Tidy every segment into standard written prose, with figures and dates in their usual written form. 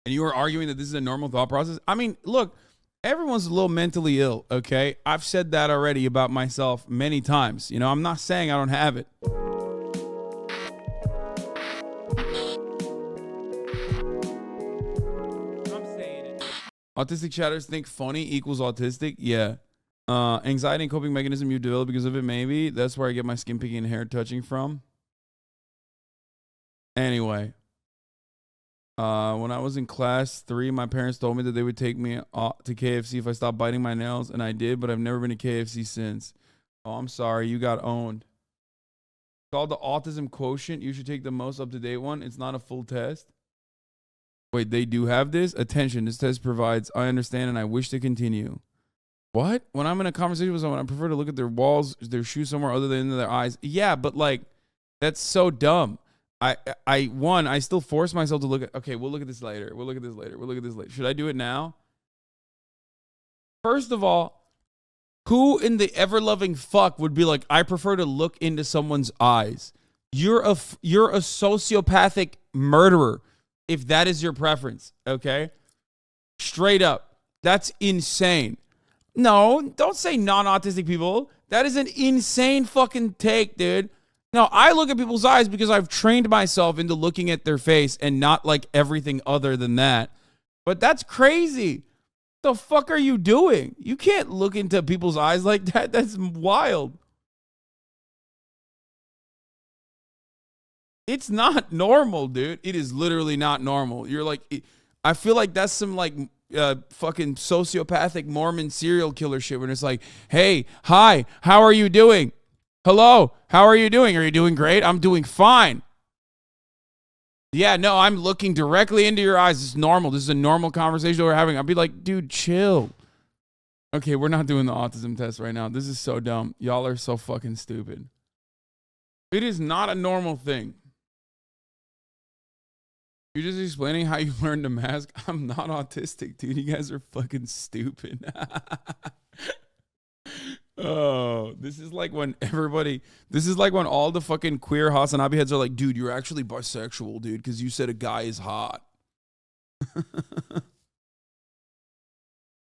And you are arguing that this is a normal thought process. I mean, look, everyone's a little mentally ill, okay? I've said that already about myself many times. You know, I'm not saying I don't have it. I'm saying it. Autistic chatters think funny equals autistic. Yeah. Anxiety and coping mechanism you develop because of it, maybe. That's where I get my skin picking and hair touching from. Anyway. When I was in class 3, my parents told me that they would take me to KFC if I stopped biting my nails, and I did, but I've never been to KFC since. Oh, I'm sorry. You got owned. It's called the Autism Quotient. You should take the most up-to-date one. It's not a full test. Wait, they do have this? Attention, this test provides, I understand, and I wish to continue. What? When I'm in a conversation with someone, I prefer to look at their walls, their shoes somewhere other than their eyes. Yeah, but like, that's so dumb. I still force myself to look at, okay, we'll look at this later. We'll look at this later. We'll look at this later. Should I do it now? First of all, who in the ever-loving fuck would be like, I prefer to look into someone's eyes? You're a sociopathic murderer if that is your preference, okay? Straight up. That's insane. No, don't say non-autistic people. That is an insane fucking take, dude. No, I look at people's eyes because I've trained myself into looking at their face and not like everything other than that. But that's crazy. What the fuck are you doing? You can't look into people's eyes like that. That's wild. It's not normal, dude. It is literally not normal. You're like, I feel like that's some like fucking sociopathic Mormon serial killer shit when it's like, hey, hi, how are you doing? Hello, how are you doing? Are you doing great? I'm doing fine. Yeah, no, I'm looking directly into your eyes. It's normal. This is a normal conversation we're having. I'd be like, dude, chill. Okay, we're not doing the autism test right now. This is so dumb. Y'all are so fucking stupid. It is not a normal thing. You're just explaining how you learned to mask. I'm not autistic, dude. You guys are fucking stupid. Oh, this is like when all the fucking queer Hasanabi heads are like, dude, you're actually bisexual, dude, because you said a guy is hot.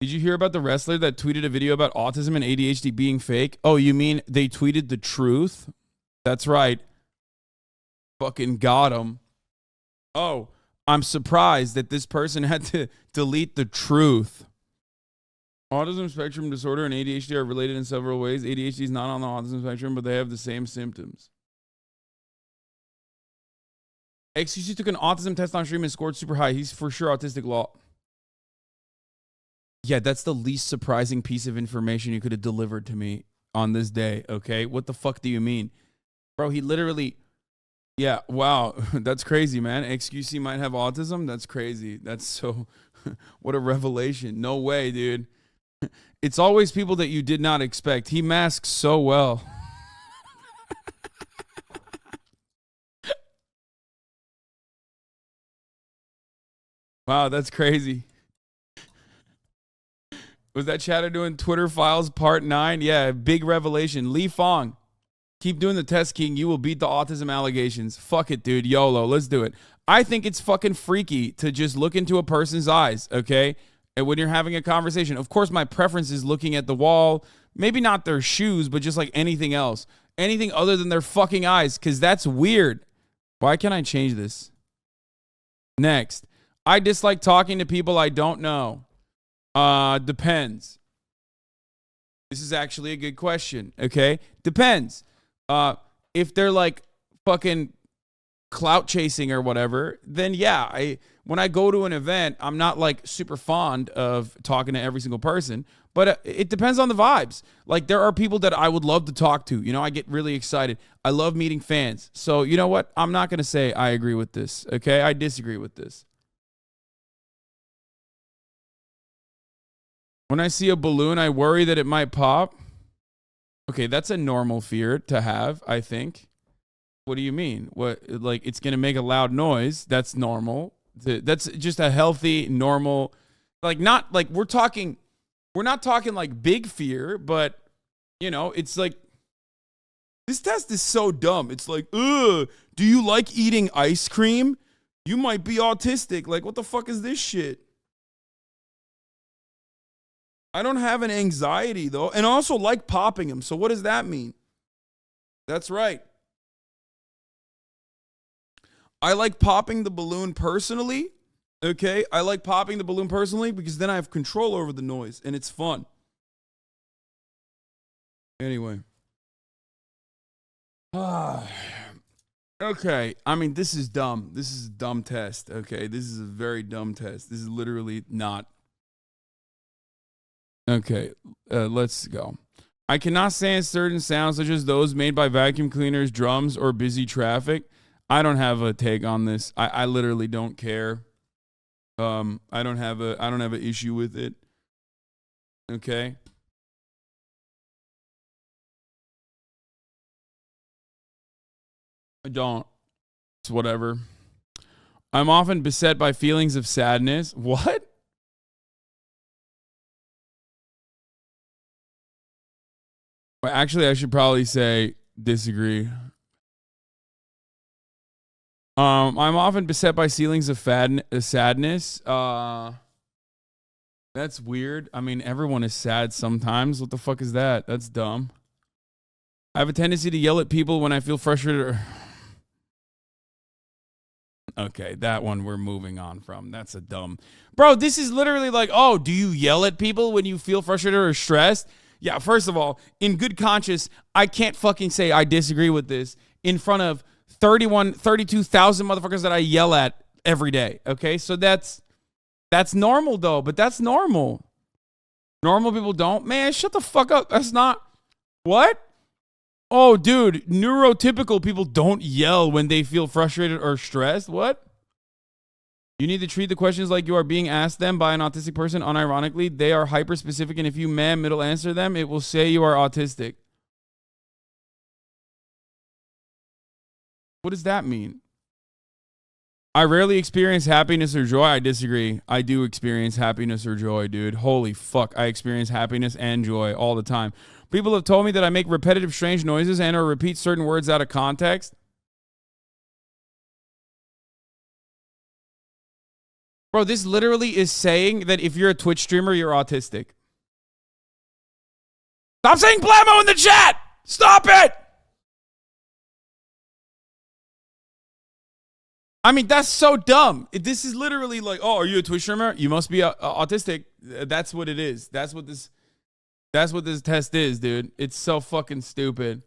Did you hear about the wrestler that tweeted a video about autism and ADHD being fake? Oh, you mean they tweeted the truth? That's right. Fucking got him. Oh, I'm surprised that this person had to delete the truth. Autism spectrum disorder and ADHD are related in several ways. ADHD is not on the autism spectrum, but they have the same symptoms. XQC took an autism test on stream and scored super high. He's for sure autistic law. Yeah, that's the least surprising piece of information you could have delivered to me on this day, okay? What the fuck do you mean? Bro, he literally... Yeah, wow. That's crazy, man. XQC might have autism? That's crazy. That's so... What a revelation. No way, dude. It's always people that you did not expect. He masks so well. Wow, that's crazy. Was that chatter doing Twitter Files Part 9? Yeah, big revelation. Lee Fong, keep doing the test, King. You will beat the autism allegations. Fuck it, dude. YOLO. Let's do it. I think it's fucking freaky to just look into a person's eyes, okay? And when you're having a conversation, of course, my preference is looking at the wall, maybe not their shoes, but just like anything else, anything other than their fucking eyes, because that's weird. Why can't I change this? Next, I dislike talking to people I don't know. Depends. This is actually a good question. Okay, depends. If they're like fucking clout chasing or whatever, then yeah, when I go to an event, I'm not like super fond of talking to every single person, but it depends on the vibes. Like there are people that I would love to talk to. You know, I get really excited. I love meeting fans. So you know what? I'm not going to say I agree with this. Okay. I disagree with this. When I see a balloon, I worry that it might pop. Okay. That's a normal fear to have, I think. What do you mean? What, like it's going to make a loud noise? That's normal. That's just a healthy, normal, like not like we're not talking like big fear, but you know, it's like this test is so dumb. It's like, do you like eating ice cream? You might be autistic. Like, what the fuck is this shit? I don't have an anxiety, though. And I also like popping them. So what does that mean? That's right. I like popping the balloon personally. Okay? I like popping the balloon personally because then I have control over the noise and it's fun. Anyway. Okay. I mean, this is dumb. This is a dumb test. Okay? This is a very dumb test. This is literally not. Okay. Let's go. I cannot stand certain sounds such as those made by vacuum cleaners, drums, or busy traffic. I don't have a take on this. I literally don't care. I don't have an issue with it. Okay. I don't. It's whatever. I'm often beset by feelings of sadness. What? Well, actually, I should probably say disagree. I'm often beset by feelings of sadness. That's weird. I mean, everyone is sad sometimes. What the fuck is that? That's dumb. I have a tendency to yell at people when I feel frustrated. Okay, that one we're moving on from. That's a dumb. Bro, this is literally like, oh, do you yell at people when you feel frustrated or stressed? Yeah, first of all, in good conscience, I can't fucking say I disagree with this in front of 32,000 motherfuckers that I yell at every day. Okay, so that's normal though, but that's normal. Normal people don't. Man, shut the fuck up. That's not. What? Oh, dude, neurotypical people don't yell when they feel frustrated or stressed. What? You need to treat the questions like you are being asked them by an autistic person. Unironically, they are hyper-specific, and if you middle answer them, it will say you are autistic. What does that mean? I rarely experience happiness or joy. I disagree. I do experience happiness or joy, dude. Holy fuck. I experience happiness and joy all the time. People have told me that I make repetitive, strange noises and or repeat certain words out of context. Bro, this literally is saying that if you're a Twitch streamer, you're autistic. Stop saying blammo in the chat! Stop it! I mean, that's so dumb. This is literally like, oh, are you a Twitch streamer? You must be autistic. That's what it is. That's what this test is, dude. It's so fucking stupid.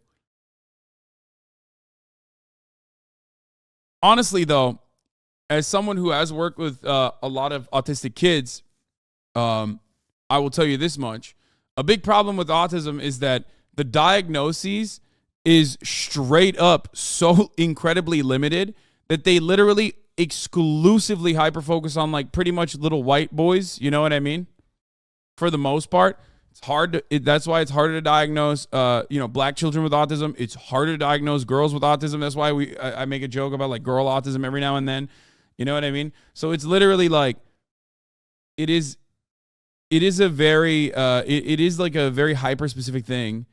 Honestly, though, as someone who has worked with a lot of autistic kids, I will tell you this much. A big problem with autism is that the diagnoses is straight up so incredibly limited that they literally exclusively hyper-focus on like pretty much little white boys. You know what I mean? For the most part. It's hard to, that's why it's harder to diagnose, black children with autism. It's harder to diagnose girls with autism. That's why I make a joke about like girl autism every now and then. You know what I mean? So it's literally like, it is a very, it is like a very hyper specific thing.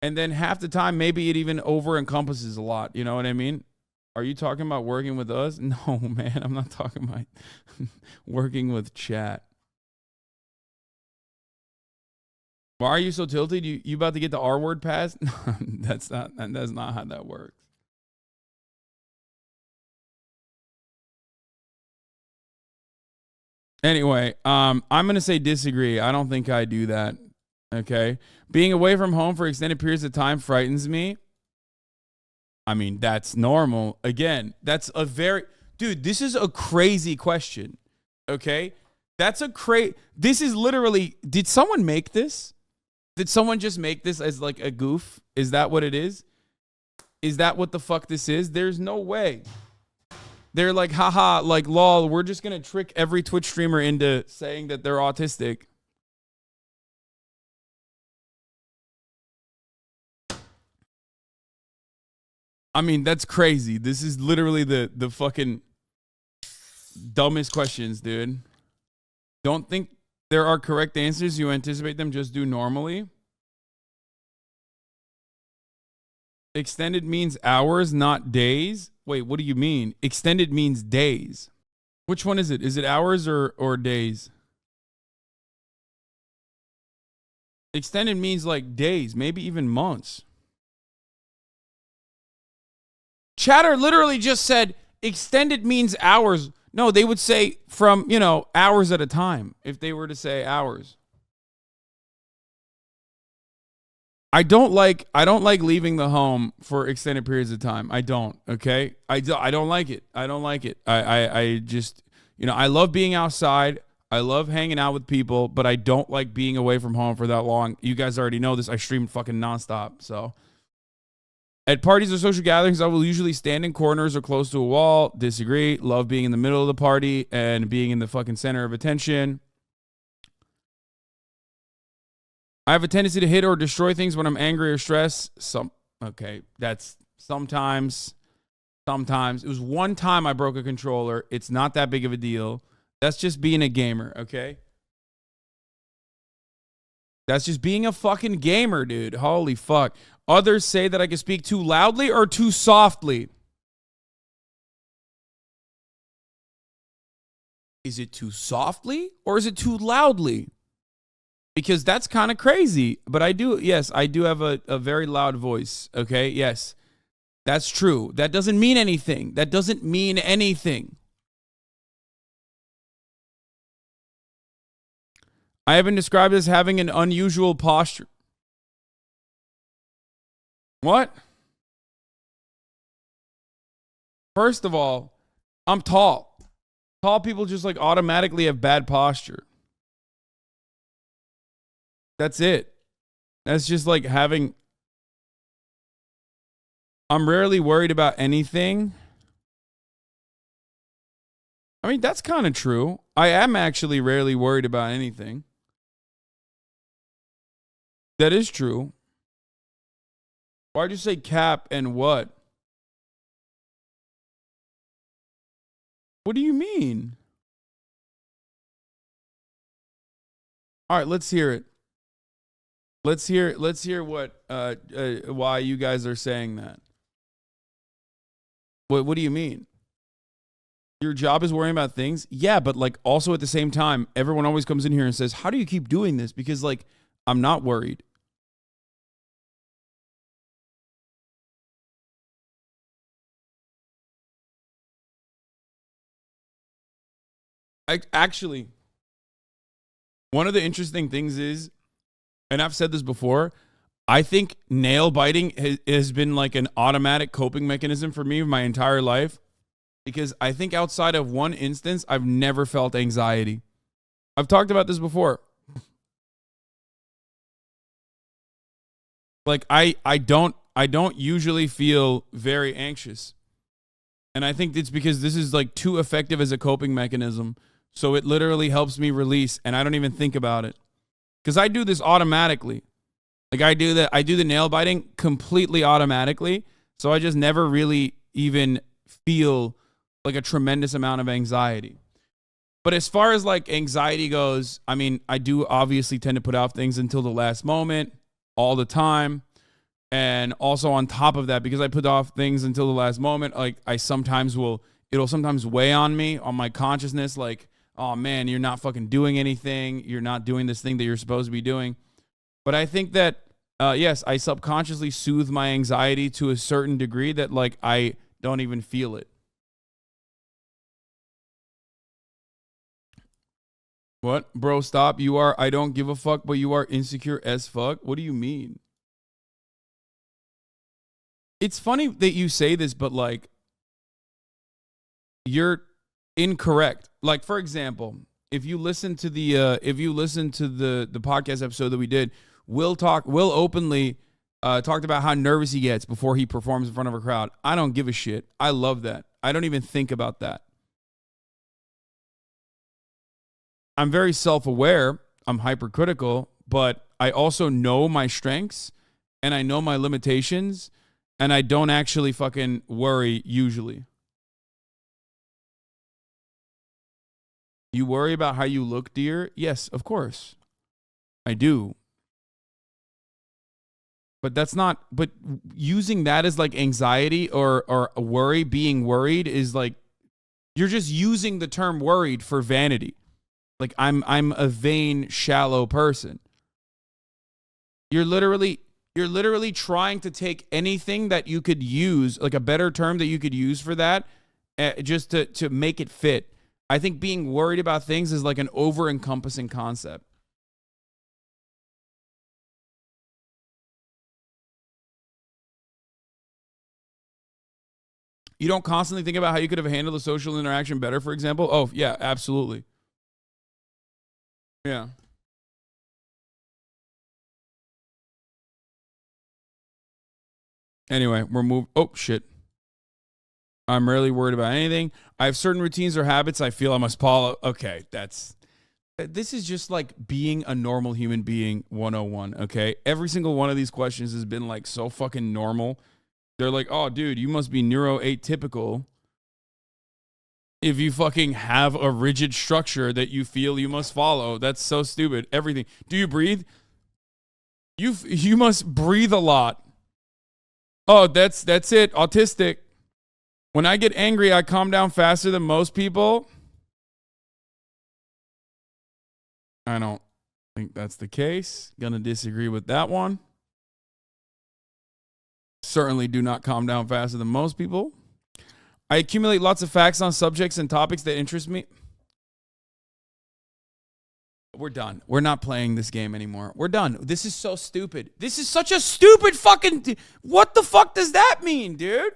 And then half the time, maybe it even over encompasses a lot. You know what I mean? Are you talking about working with us? No, man, I'm not talking about working with chat. Why are you so tilted? You about to get the R word passed? That's not how that works. Anyway, I'm gonna say disagree. I don't think I do that. Okay. Being away from home for extended periods of time frightens me. I mean, that's normal. Again, that's a very dude, this is a crazy question. Okay? That's a this is literally, did someone make this? Did someone just make this as like a goof? Is that what it is? Is that what the fuck this is? There's no way. They're like, haha, like, lol, we're just going to trick every Twitch streamer into saying that they're autistic. I mean, that's crazy. This is literally the fucking dumbest questions, dude. Don't think there are correct answers. You anticipate them, just do normally. Extended means hours, not days. Wait, what do you mean? Extended means days. Which one is it? Is it hours or days? Extended means like days, maybe even months. Chatter literally just said extended means hours. No, they would say from, hours at a time if they were to say hours. I don't like leaving the home for extended periods of time. I don't, okay? I don't like it. I don't like it. I just, I love being outside. I love hanging out with people, but I don't like being away from home for that long. You guys already know this. I stream fucking nonstop, so. At parties or social gatherings, I will usually stand in corners or close to a wall. Disagree. Love being in the middle of the party and being in the fucking center of attention. I have a tendency to hit or destroy things when I'm angry or stressed. Okay, that's sometimes. Sometimes. It was one time I broke a controller. It's not that big of a deal. That's just being a gamer, okay? That's just being a fucking gamer, dude. Holy fuck. Others say that I can speak too loudly or too softly. Is it too softly or is it too loudly? Because that's kind of crazy. But I do have a very loud voice, okay? Yes, that's true. That doesn't mean anything. That doesn't mean anything. I have been described as having an unusual posture. What? First of all, I'm tall. Tall people just like automatically have bad posture. That's it. That's just like having. I'm rarely worried about anything. I mean, that's kind of true. I am actually rarely worried about anything. That is true. Why'd you say cap and what? What do you mean? All right, let's hear it. Let's hear what why you guys are saying that. What do you mean? Your job is worrying about things? Yeah, but like also at the same time, everyone always comes in here and says, "How do you keep doing this?" Because like I'm not worried. Actually, one of the interesting things is, and I've said this before, I think nail biting has been like an automatic coping mechanism for me my entire life. Because I think outside of one instance, I've never felt anxiety. I've talked about this before. Like I don't usually feel very anxious. And I think it's because this is like too effective as a coping mechanism. So it literally helps me release and I don't even think about it. Because I do this automatically. Like I do the nail biting completely automatically. So I just never really even feel like a tremendous amount of anxiety. But as far as like anxiety goes, I mean, I do obviously tend to put off things until the last moment all the time. And also on top of that, because I put off things until the last moment, like it'll sometimes weigh on me, on my consciousness, like, oh man, you're not fucking doing anything. You're not doing this thing that you're supposed to be doing. But I think that, yes, I subconsciously soothe my anxiety to a certain degree that like I don't even feel it. What? Bro, stop. You are, I don't give a fuck, but you are insecure as fuck. What do you mean? It's funny that you say this, but like, you're incorrect. Like, for example, if you listen to the podcast episode that we did, Will openly talked about how nervous he gets before he performs in front of a crowd. I don't give a shit. I love that. I don't even think about that. I'm very self-aware. I'm hypercritical, but I also know my strengths and I know my limitations and I don't actually fucking worry usually. You worry about how you look, dear? Yes, of course. I do. But that's not, but using that as like anxiety or worry, being worried is like, you're just using the term worried for vanity. Like I'm a vain, shallow person. You're literally trying to take anything that you could use, like a better term that you could use for that, just to make it fit. I think being worried about things is like an over-encompassing concept. You don't constantly think about how you could have handled the social interaction better, for example? Oh, yeah, absolutely. Yeah. Anyway, we're moving. Oh, shit. I'm rarely worried about anything. I have certain routines or habits I feel I must follow. Okay, this is just like being a normal human being 101, okay? Every single one of these questions has been like so fucking normal. They're like, oh, dude, you must be neuroatypical if you fucking have a rigid structure that you feel you must follow. That's so stupid. Everything. Do you breathe? You must breathe a lot. Oh, that's it. Autistic. When I get angry, I calm down faster than most people. I don't think that's the case. Gonna disagree with that one. Certainly do not calm down faster than most people. I accumulate lots of facts on subjects and topics that interest me. We're done. We're not playing this game anymore. We're done. This is so stupid. This is such a stupid fucking... What the fuck does that mean, dude?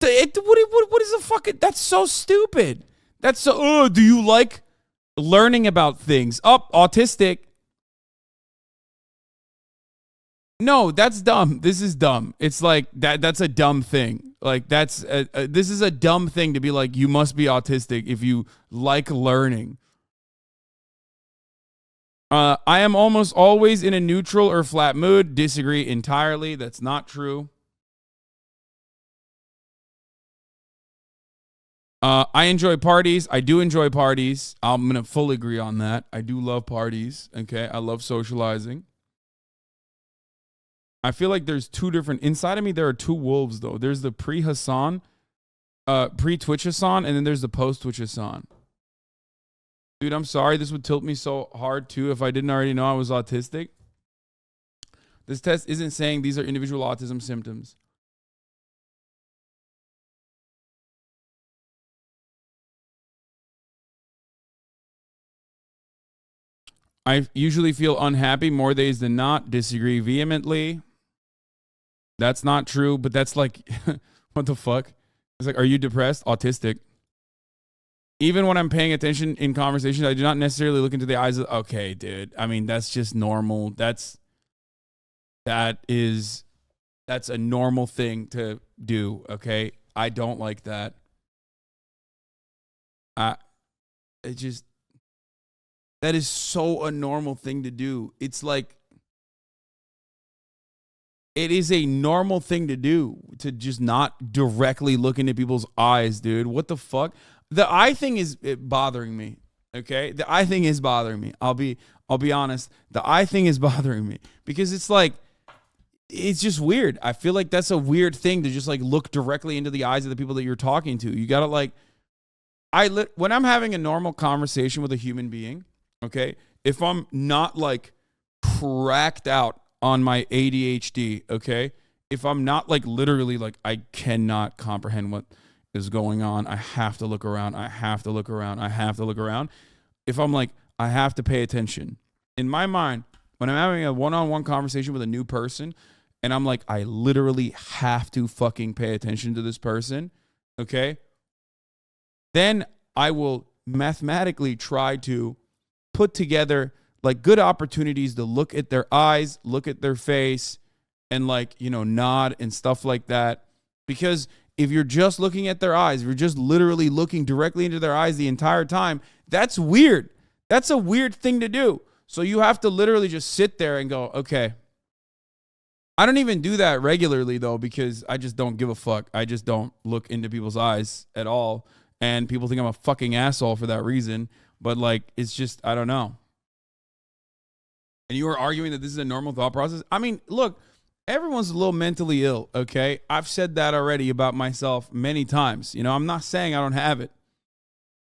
What is a fucking... That's so stupid. That's so... Oh, do you like learning about things? Oh, autistic. No, that's dumb. This is dumb. It's like that's a dumb thing. Like this is a dumb thing to be like, you must be autistic if you like learning. I am almost always in a neutral or flat mood. Disagree entirely. That's not true. I enjoy parties. I do enjoy parties. I'm going to fully agree on that. I do love parties. Okay. I love socializing. I feel like there's two different, inside of me, there are two wolves though. There's the pre-Hasan, pre-Twitch Hasan, and then there's the post-Twitch Hasan. Dude, I'm sorry. This would tilt me so hard too if I didn't already know I was autistic. This test isn't saying these are individual autism symptoms. I usually feel unhappy more days than not. Disagree vehemently. That's not true, but that's like, what the fuck? It's like, are you depressed? Autistic. Even when I'm paying attention in conversations, I do not necessarily look into the eyes of, okay, dude. I mean, that's just normal. That's a normal thing to do, okay? I don't like that. That is so a normal thing to do. It's like, it is a normal thing to do to just not directly look into people's eyes, dude. What the fuck? The eye thing is bothering me. Okay, the eye thing is bothering me. I'll be honest. The eye thing is bothering me because it's like, it's just weird. I feel like that's a weird thing to just like look directly into the eyes of the people that you're talking to. You gotta like, when I'm having a normal conversation with a human being, okay, if I'm not like cracked out on my ADHD, okay, if I'm not like literally like I cannot comprehend what is going on, I have to look around, I have to look around, I have to look around. If I'm like, I have to pay attention. In my mind, when I'm having a one-on-one conversation with a new person and I'm like, I literally have to fucking pay attention to this person, okay, then I will mathematically try to put together like good opportunities to look at their eyes, look at their face, and like, you know, nod and stuff like that. Because if you're just looking at their eyes, if you're just literally looking directly into their eyes the entire time, that's weird. That's a weird thing to do. So you have to literally just sit there and go, okay. I don't even do that regularly though, because I just don't give a fuck. I just don't look into people's eyes at all. And people think I'm a fucking asshole for that reason. But like, it's just, I don't know. And you are arguing that this is a normal thought process? I mean, look, everyone's a little mentally ill, okay? I've said that already about myself many times. You know, I'm not saying I don't have it.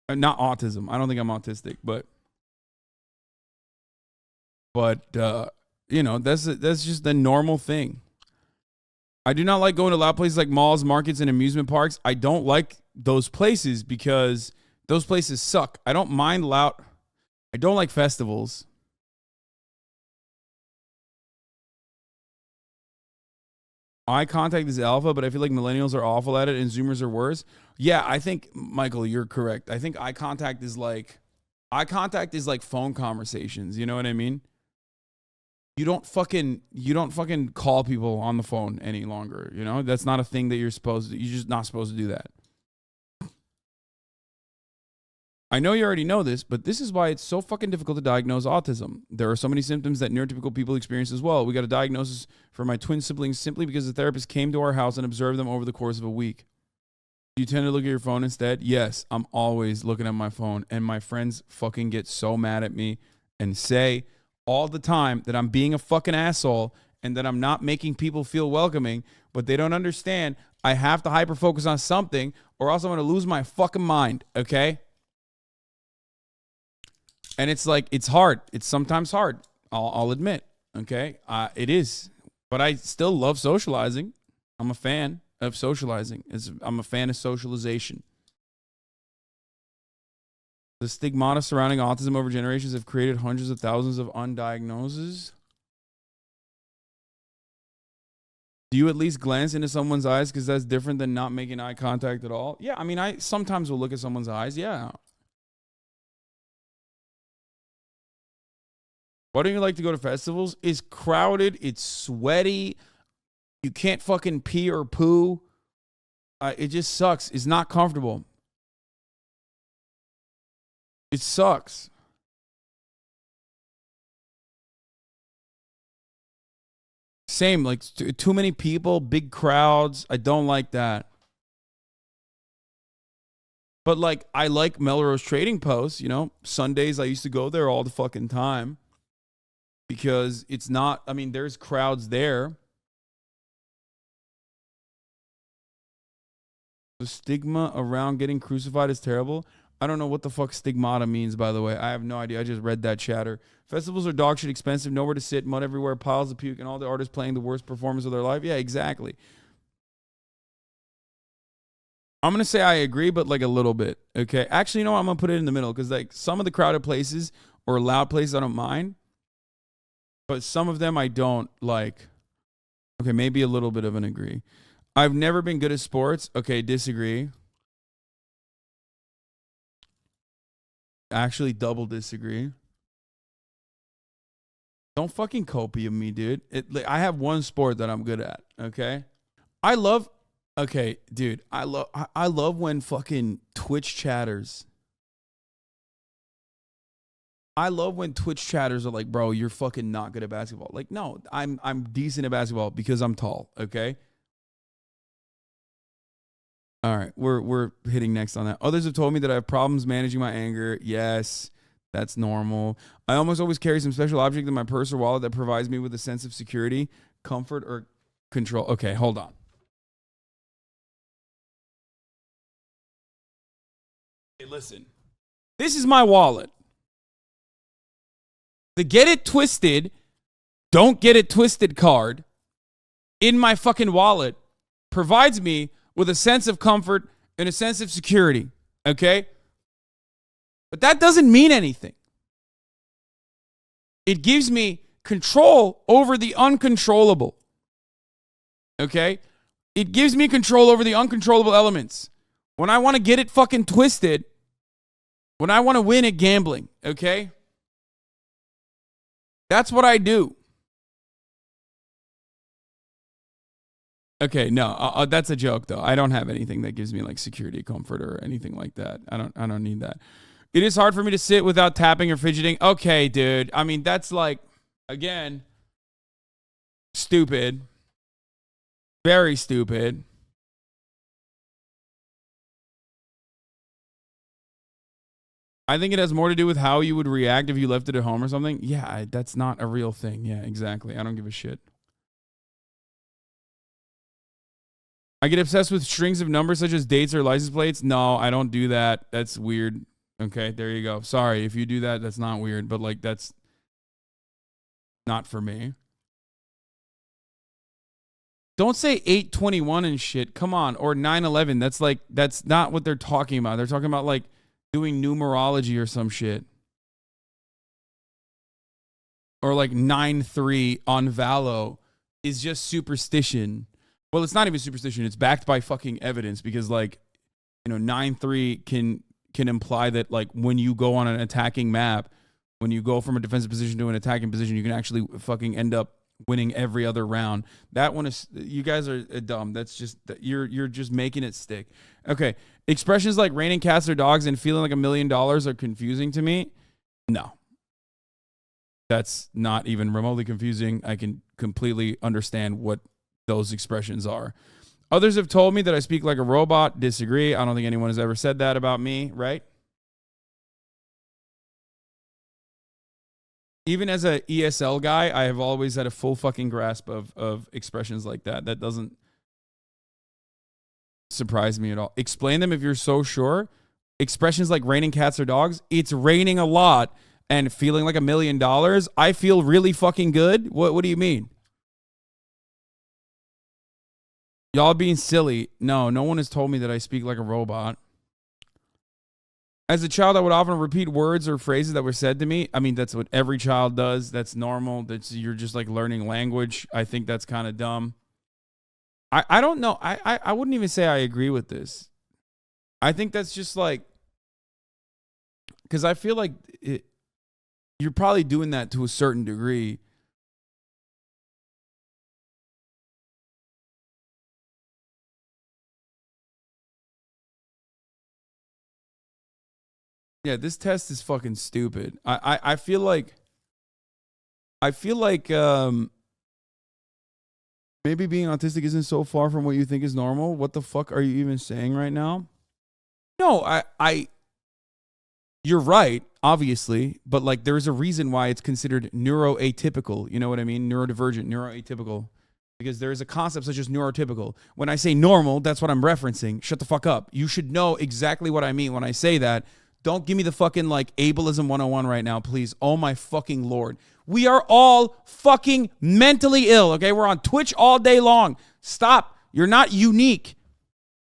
Not autism. I don't think I'm autistic, but you know, that's just the normal thing. I do not like going to loud places like malls, markets, and amusement parks. I don't like those places because those places suck. I don't mind loud. I don't like festivals. Eye contact is alpha, but I feel like millennials are awful at it and Zoomers are worse. Yeah, I think, Michael, you're correct. I think eye contact is like phone conversations. You know what I mean? You don't fucking call people on the phone any longer. You know, that's not a thing that you're just not supposed to do that. I know you already know this, but this is why it's so fucking difficult to diagnose autism. There are so many symptoms that neurotypical people experience as well. We got a diagnosis for my twin siblings simply because the therapist came to our house and observed them over the course of a week. Do you tend to look at your phone instead? Yes, I'm always looking at my phone, and my friends fucking get so mad at me and say all the time that I'm being a fucking asshole and that I'm not making people feel welcoming, but they don't understand I have to hyper focus on something or else I'm going to lose my fucking mind, okay? And it's like, it's hard. It's sometimes hard. I'll admit. Okay. It is. But I still love socializing. I'm a fan of socializing. I'm a fan of socialization. The stigmata surrounding autism over generations have created hundreds of thousands of undiagnoses. Do you at least glance into someone's eyes? Because that's different than not making eye contact at all. Yeah. I mean, I sometimes will look at someone's eyes. Yeah. Why don't you like to go to festivals? It's crowded. It's sweaty. You can't fucking pee or poo. It just sucks. It's not comfortable. It sucks. Same, like too many people, big crowds. I don't like that. But like, I like Melrose Trading Post. You know, Sundays I used to go there all the fucking time. Because it's not, I mean, there's crowds there. The stigma around getting crucified is terrible. I don't know what the fuck stigmata means, by the way. I have no idea. I just read that chatter. Festivals are dog shit expensive, nowhere to sit, mud everywhere, piles of puke, and all the artists playing the worst performance of their life. Yeah, exactly. I'm going to say I agree, but like a little bit. Okay. Actually, you know what? I'm going to put it in the middle because like some of the crowded places or loud places I don't mind. But some of them I don't like. Okay, maybe a little bit of an agree. I've never been good at sports. Okay, disagree. Actually, double disagree. Don't fucking copy of me, dude. I have one sport that I'm good at, okay? Okay, dude, I love when fucking Twitch chatters. I love when Twitch chatters are like, bro, you're fucking not good at basketball. Like, no, I'm decent at basketball because I'm tall, okay? All right, we're hitting next on that. Others have told me that I have problems managing my anger. Yes, that's normal. I almost always carry some special object in my purse or wallet that provides me with a sense of security, comfort, or control. Okay, hold on. Hey, listen. This is my wallet. The Get It Twisted, Don't Get It Twisted card in my fucking wallet provides me with a sense of comfort and a sense of security, okay? But that doesn't mean anything. It gives me control over the uncontrollable, okay? It gives me control over the uncontrollable elements. When I want to get it fucking twisted, when I want to win at gambling, okay? That's what I do. Okay, no, that's a joke though. I don't have anything that gives me like security, comfort, or anything like that. I don't need that. It is hard for me to sit without tapping or fidgeting. Okay, dude. I mean, that's like, again, stupid. Very stupid. I think it has more to do with how you would react if you left it at home or something. Yeah, that's not a real thing. Yeah, exactly. I don't give a shit. I get obsessed with strings of numbers such as dates or license plates. No, I don't do that. That's weird. Okay, there you go. Sorry if you do that. That's not weird, but like that's not for me. Don't say 821 and shit. Come on, or 911. That's not what they're talking about. They're talking about like doing numerology or some shit. Or like 9-3 on Valo is just superstition. Well, it's not even superstition. It's backed by fucking evidence because like, 9-3 can imply that like when you go on an attacking map, when you go from a defensive position to an attacking position, you can actually fucking end up winning every other round. That one is, you guys are dumb. That's just, you're just making it stick. Okay. Expressions like raining cats or dogs and feeling like $1 million are confusing to me. No. That's not even remotely confusing. I can completely understand what those expressions are. Others have told me that I speak like a robot. Disagree. I don't think anyone has ever said that about me, right? Even as a ESL guy, I have always had a full fucking grasp of expressions like that. That doesn't surprise me at all. Explain them if you're so sure. Expressions like raining cats or dogs. It's raining a lot. And feeling like $1 million, I feel really fucking good. What do you mean? Y'all being silly. No one has told me that I speak like a robot. As a child, I would often repeat words or phrases that were said to me. I mean, that's what every child does. That's normal. You're just like learning language. I think that's kind of dumb. I don't know. I wouldn't even say I agree with this. I think that's just like, because I feel like you're probably doing that to a certain degree. Yeah, this test is fucking stupid. I feel like maybe being autistic isn't so far from what you think is normal. What the fuck are you even saying right now? No, you're right, obviously, but like there is a reason why it's considered neuroatypical. You know what I mean? Neurodivergent, neuroatypical. Because there is a concept such as neurotypical. When I say normal, that's what I'm referencing. Shut the fuck up. You should know exactly what I mean when I say that. Don't give me the fucking like ableism 101 right now, please. Oh my fucking Lord. We are all fucking mentally ill, okay? We're on Twitch all day long. Stop. You're not unique.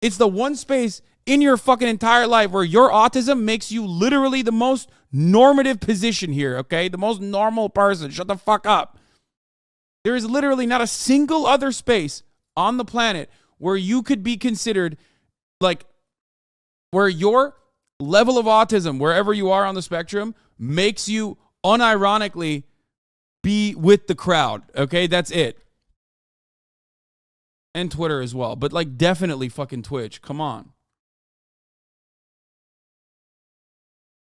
It's the one space in your fucking entire life where your autism makes you literally the most normative position here, okay? The most normal person. Shut the fuck up. There is literally not a single other space on the planet where you could be considered like where your level of autism, wherever you are on the spectrum, makes you unironically be with the crowd. Okay, that's it. And Twitter as well. But like definitely fucking Twitch. Come on.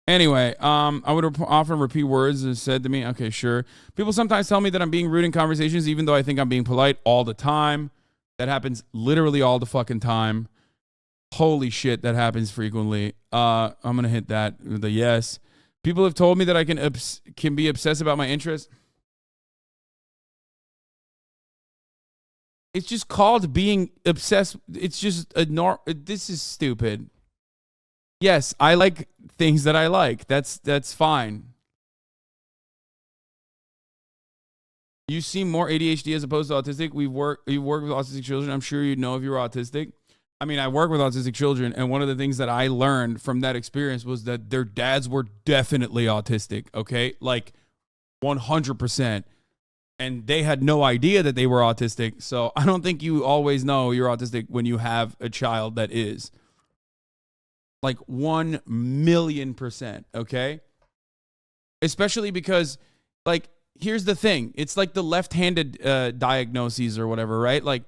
Anyway, I would often repeat words as said to me. Okay, sure. People sometimes tell me that I'm being rude in conversations, even though I think I'm being polite all the time. That happens literally all the fucking time. Holy shit, that happens frequently. I'm going to hit that with a yes. People have told me that I can be obsessed about my interests. It's just called being obsessed. It's just this is stupid. Yes, I like things that I like. That's fine. You seem more ADHD as opposed to autistic. You work with autistic children. I'm sure you'd know if you were autistic. I mean, I work with autistic children, and one of the things that I learned from that experience was that their dads were definitely autistic, okay? Like 100%. And they had no idea that they were autistic. So I don't think you always know you're autistic when you have a child that is. Like 1,000,000%, okay? Especially because, like, here's the thing. It's like the left-handed diagnoses or whatever, right? Like,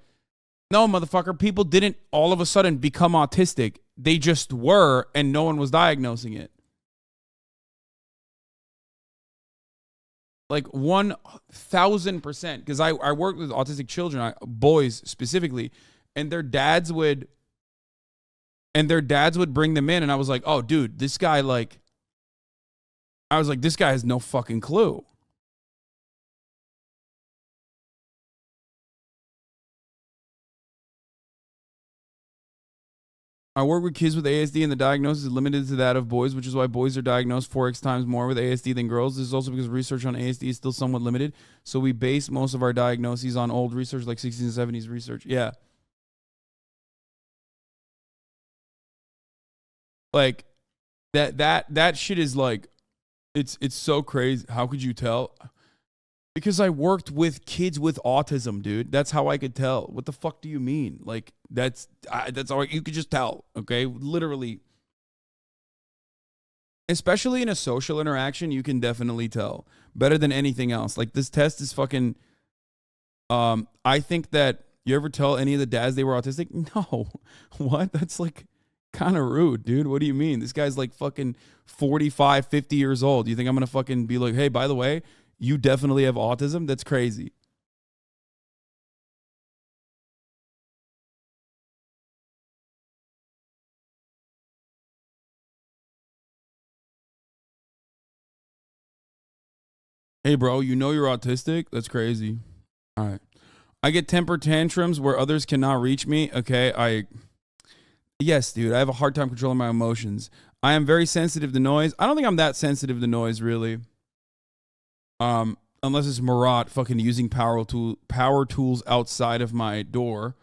no, motherfucker, people didn't all of a sudden become autistic. They just were, and no one was diagnosing it. Like 1,000%. Because I work with autistic children, boys specifically, and their dads would bring them in, and I was like, oh, dude, this guy, like, this guy has no fucking clue. I work with kids with ASD, and the diagnosis is limited to that of boys, which is why boys are diagnosed 4x times more with ASD than girls. This is also because research on ASD is still somewhat limited, so we base most of our diagnoses on old research, like 60s and 70s research. Yeah. Like, that shit is like, it's so crazy. How could you tell? Because I worked with kids with autism, dude. That's how I could tell. What the fuck do you mean? Like, that's all you could just tell, okay? Literally. Especially in a social interaction, you can definitely tell. Better than anything else. Like, this test is fucking... I think that... You ever tell any of the dads they were autistic? No. What? That's like kind of rude, dude. What do you mean? This guy's like fucking 45, 50 years old. You think I'm going to fucking be like, hey, by the way... You definitely have autism? That's crazy. Hey, bro, you know you're autistic? That's crazy. All right. I get temper tantrums where others cannot reach me. Okay, yes, dude, I have a hard time controlling my emotions. I am very sensitive to noise. I don't think I'm that sensitive to noise, really. Unless it's Marat fucking using power tools outside of my door,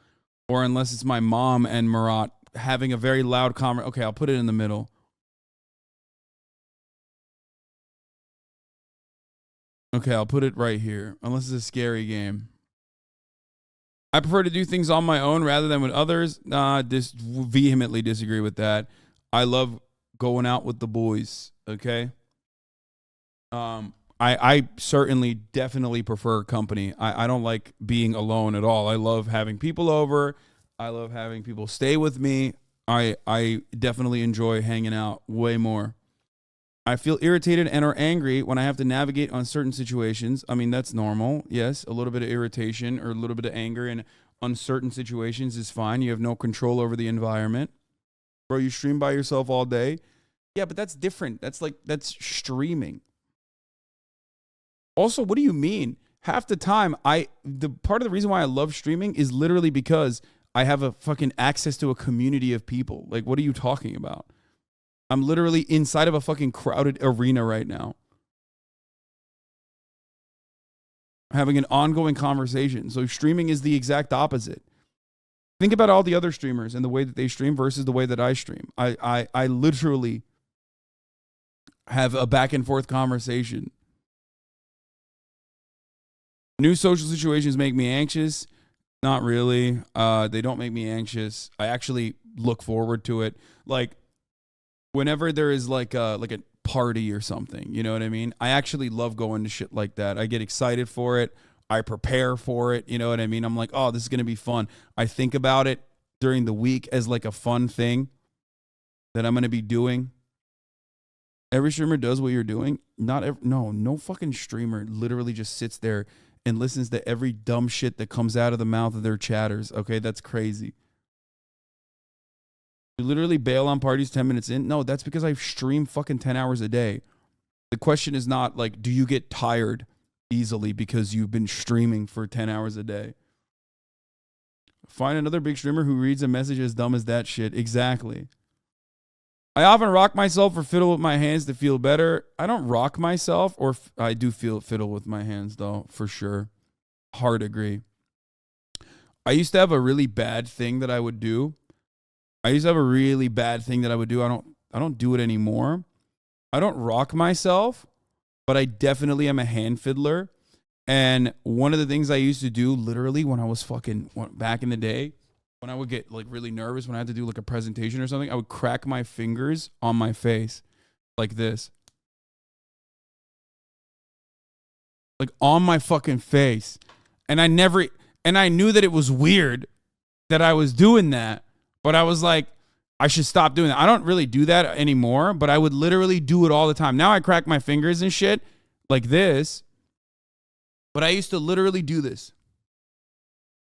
or unless it's my mom and Marat having a very loud conversation. Okay, I'll put it in the middle. Okay, I'll put it right here. Unless it's a scary game. I prefer to do things on my own rather than with others. Vehemently disagree with that. I love going out with the boys. Okay. I certainly definitely prefer company. I don't like being alone at all. I love having people over. I love having people stay with me. I definitely enjoy hanging out way more. I feel irritated and or angry when I have to navigate on certain situations. I mean, that's normal. Yes, a little bit of irritation or a little bit of anger in uncertain situations is fine. You have no control over the environment. Bro, you stream by yourself all day. Yeah, but that's different. That's streaming. Also, what do you mean? Half the time, the part of the reason why I love streaming is literally because I have a fucking access to a community of people. Like, what are you talking about? I'm literally inside of a fucking crowded arena right now, having an ongoing conversation. So streaming is the exact opposite. Think about all the other streamers and the way that they stream versus the way that I stream. I literally have a back and forth conversation. New social situations make me anxious. Not really. They don't make me anxious. I actually look forward to it. Like, whenever there is like a party or something, you know what I mean? I actually love going to shit like that. I get excited for it. I prepare for it. You know what I mean? I'm like, oh, this is going to be fun. I think about it during the week as like a fun thing that I'm going to be doing. Every streamer does what you're doing. No fucking streamer literally just sits there and listens to every dumb shit that comes out of the mouth of their chatters. Okay, that's crazy. You literally bail on parties 10 minutes in? No, that's because I stream fucking 10 hours a day. The question is not like, do you get tired easily because you've been streaming for 10 hours a day? Find another big streamer who reads a message as dumb as that shit. Exactly. I often rock myself or fiddle with my hands to feel better. I don't rock myself, or I do fiddle with my hands, though, for sure. Hard agree. I used to have a really bad thing that I would do. I don't do it anymore. I don't rock myself, but I definitely am a hand fiddler. And one of the things I used to do literally when I was back in the day, when I would get like really nervous when I had to do like a presentation or something, I would crack my fingers on my face like this. Like on my fucking face. And I knew that it was weird that I was doing that. But I was like, I should stop doing that. I don't really do that anymore, but I would literally do it all the time. Now I crack my fingers and shit like this. But I used to literally do this.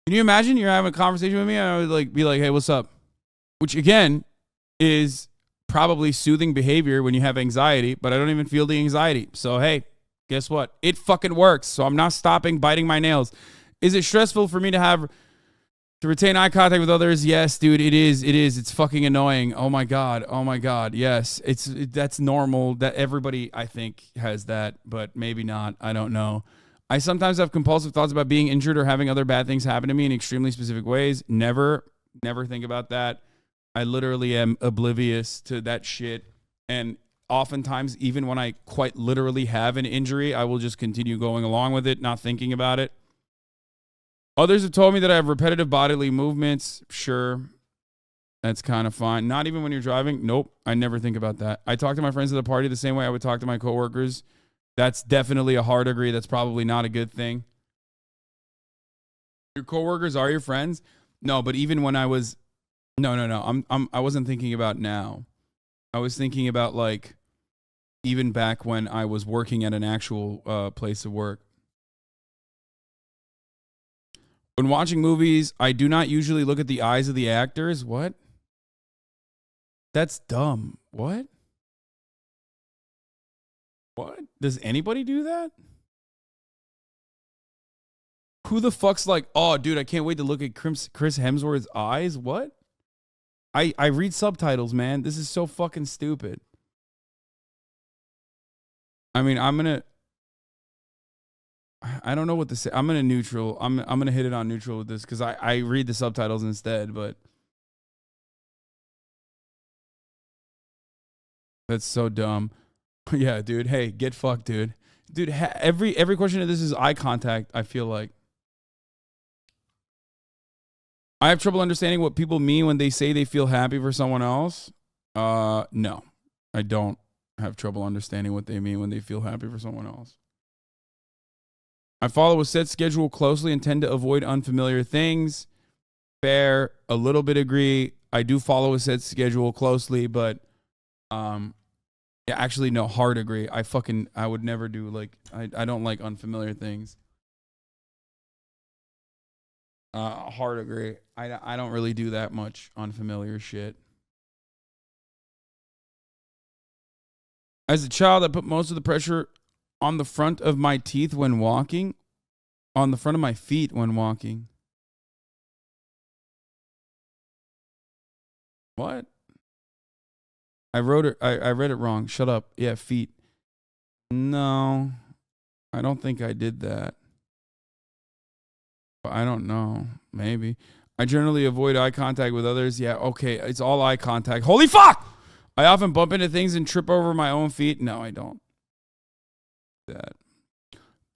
Can you imagine you're having a conversation with me and I would be like, hey, what's up? Which again is probably soothing behavior when you have anxiety, but I don't even feel the anxiety. So, hey, guess what? It fucking works. So I'm not stopping biting my nails. Is it stressful for me to have To retain eye contact with others, yes, dude, it is. It is. It's fucking annoying. Oh my god. Oh my god. Yes, that's normal. That everybody, I think, has that, but maybe not. I don't know. I sometimes have compulsive thoughts about being injured or having other bad things happen to me in extremely specific ways. Never think about that. I literally am oblivious to that shit, and oftentimes, even when I quite literally have an injury, I will just continue going along with it, not thinking about it. Others have told me that I have repetitive bodily movements. Sure, that's kind of fine. Not even when you're driving. Nope, I never think about that. I talk to my friends at the party the same way I would talk to my coworkers. That's definitely a hard agree. That's probably not a good thing. Your coworkers are your friends? No, but even when I was, no. I wasn't thinking about now. I was thinking about like, even back when I was working at an actual place of work. When watching movies, I do not usually look at the eyes of the actors. What? That's dumb. What? What? Does anybody do that? Who the fuck's like, oh, dude, I can't wait to look at Chris Hemsworth's eyes? What? I read subtitles, man. This is so fucking stupid. I mean, I don't know what to say. I'm gonna neutral. I'm gonna hit it on neutral with this because I read the subtitles instead, but that's so dumb. Yeah, dude. Hey, get fucked, dude. Dude, every question of this is eye contact, I feel like. I have trouble understanding what people mean when they say they feel happy for someone else. No. I don't have trouble understanding what they mean when they feel happy for someone else. I follow a set schedule closely and tend to avoid unfamiliar things. Fair, a little bit agree. I do follow a set schedule closely, but yeah, actually no, hard agree. I would never do like I don't like unfamiliar things. Hard agree. I don't really do that much unfamiliar shit. As a child, I put most of the pressure on the front of my teeth when walking, on the front of my feet when walking. What? I wrote it. I read it wrong. Shut up. Yeah, feet. No, I don't think I did that. I don't know. Maybe. I generally avoid eye contact with others. Yeah, okay. It's all eye contact. Holy fuck! I often bump into things and trip over my own feet. No, I don't. That.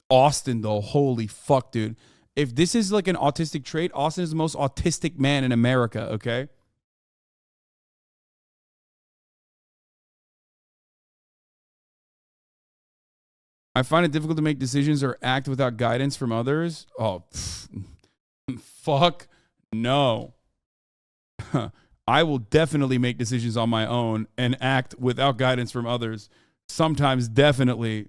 Austin, though. Holy fuck, dude. If this is like an autistic trait, Austin is the most autistic man in America, okay? I find it difficult to make decisions or act without guidance from others. Oh, fuck no. I will definitely make decisions on my own and act without guidance from others. Sometimes, definitely.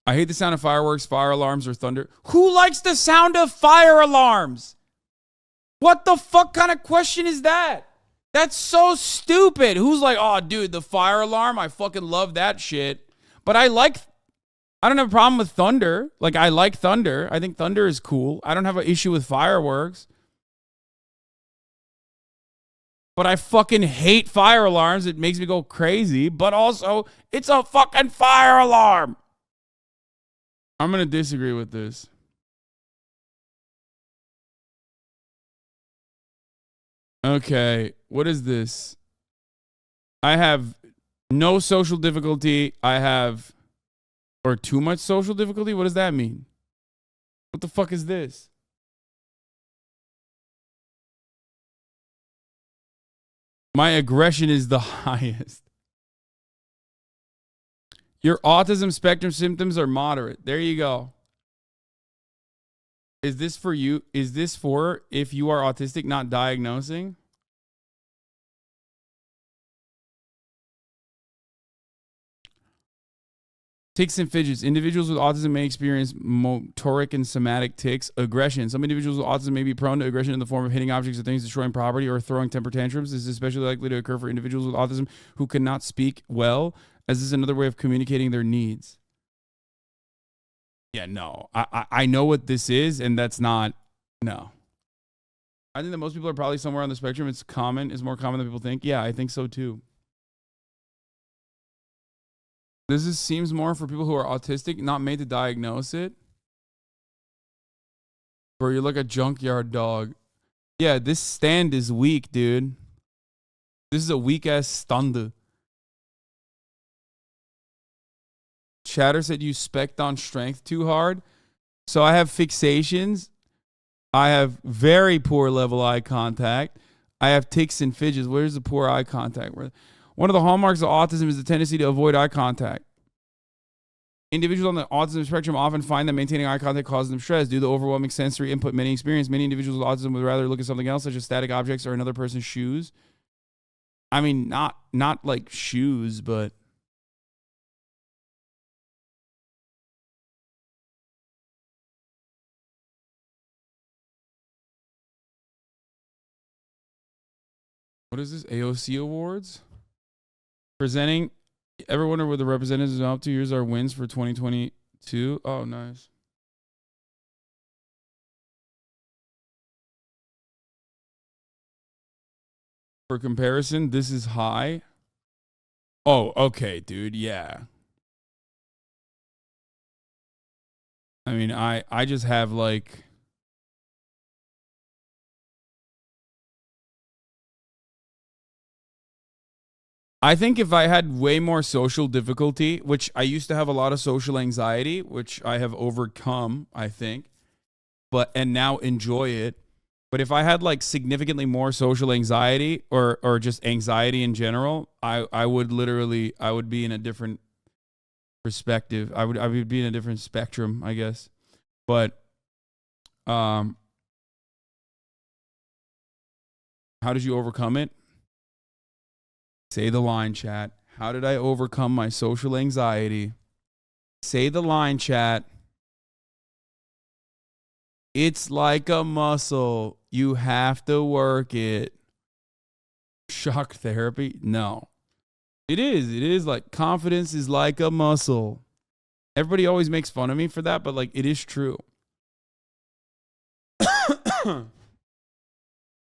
I hate the sound of fireworks, fire alarms, or thunder. Who likes the sound of fire alarms? What the fuck kind of question is that? That's so stupid. Who's like, oh, dude, the fire alarm? I fucking love that shit. But I don't have a problem with thunder. Like, I like thunder. I think thunder is cool. I don't have an issue with fireworks. But I fucking hate fire alarms. It makes me go crazy. But also, it's a fucking fire alarm. I'm going to disagree with this. Okay, what is this? I have no social difficulty. Or too much social difficulty? What does that mean? What the fuck is this? My aggression is the highest. Your autism spectrum symptoms are moderate. There you go. Is this for you? Is this for if you are autistic, not diagnosing? Tics and fidgets. Individuals with autism may experience motoric and somatic tics. Aggression. Some individuals with autism may be prone to aggression in the form of hitting objects or things, destroying property, or throwing temper tantrums. This is especially likely to occur for individuals with autism who cannot speak well, as this is another way of communicating their needs. Yeah, no. I know what this is, and that's not, no. I think that most people are probably somewhere on the spectrum. It's more common than people think. Yeah, I think so too. Seems more for people who are autistic, not made to diagnose it. Bro, you're like a junkyard dog. Yeah, this stand is weak, dude. This is a weak ass stand. Chatter said you spec'd on strength too hard. So I have fixations. I have very poor level eye contact. I have tics and fidgets. Where's the poor eye contact? One of the hallmarks of autism is the tendency to avoid eye contact. Individuals on the autism spectrum often find that maintaining eye contact causes them stress due to the overwhelming sensory input many experience. Many individuals with autism would rather look at something else, such as static objects or another person's shoes. I mean, not like shoes, but what is this? AOC Awards? Presenting. Ever wonder what the representatives of 2 years are wins for 2022? Oh, nice. For comparison, this is high. Oh, okay, dude. Yeah. I mean, I just have like I think if I had way more social difficulty, which I used to have a lot of social anxiety, which I have overcome, I think, and now enjoy it. But if I had like significantly more social anxiety or just anxiety in general, I would be in a different perspective. I would be in a different spectrum, I guess. But how did you overcome it? Say the line, chat. How did I overcome my social anxiety? Say the line, chat. It's like a muscle. You have to work it. Shock therapy? No. It is. It is like confidence is like a muscle. Everybody always makes fun of me for that, but like it is true.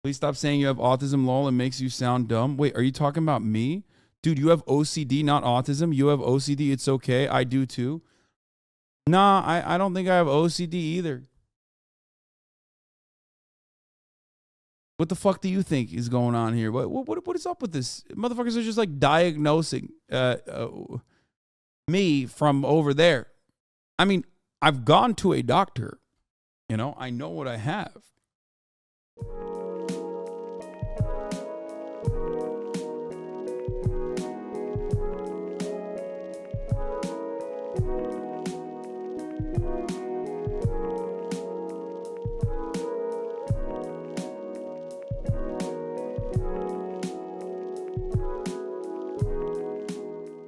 Please stop saying you have autism, lol. It makes you sound dumb. Wait, are you talking about me? Dude, you have OCD, not autism. You have OCD. It's okay. I do too. Nah, I don't think I have OCD either. What the fuck do you think is going on here? What is up with this? Motherfuckers are just like diagnosing me from over there. I mean, I've gone to a doctor. You know, I know what I have.